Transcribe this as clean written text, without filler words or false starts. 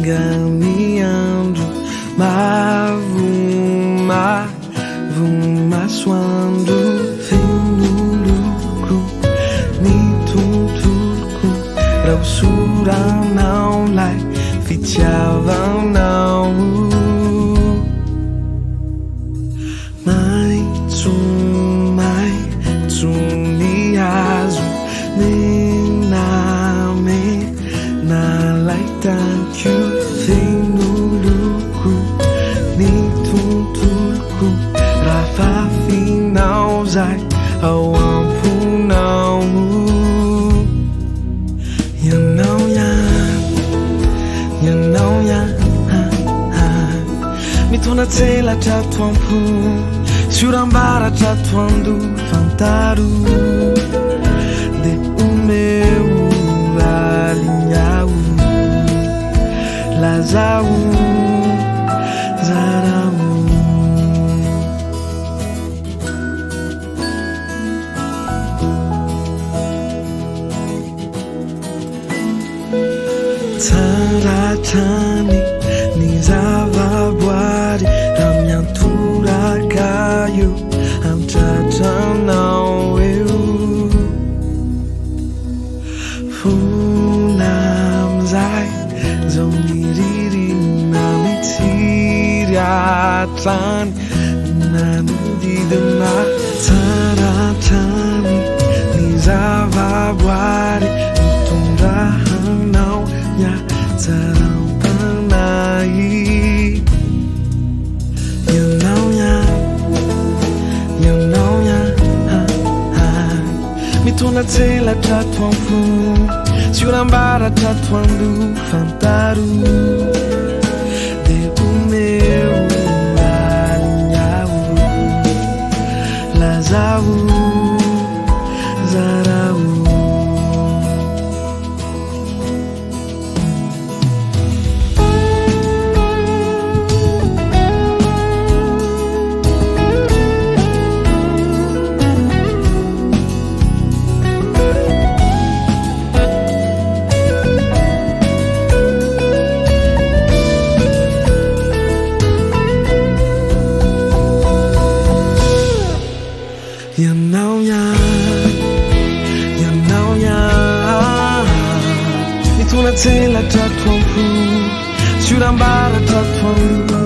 caminhando, maçoando, fino lucro, ni tunturku, rausura não lai, fitiava não, mai tsuni azo, mename na lai thank you, fino lucro, ni tunturku, rafa final zai, ao ampu não, you know ya, mitona tsela trato ampu, surambara trato andu fantaru, de o meu alinhau, lazau, zarau. Taratani nizavabuari ramyantura kayu amtatanau eu funamzai zoniriri namitiriatan nanudidana taratani nizavabuari tundahanau ya tarampanai, you know ya, mitona tsela trato ampu, surambara trato andu fantaru, de o meu alinhau, lazau, zarau. You know ya, mitona tsela trato ampu, surambara trato andu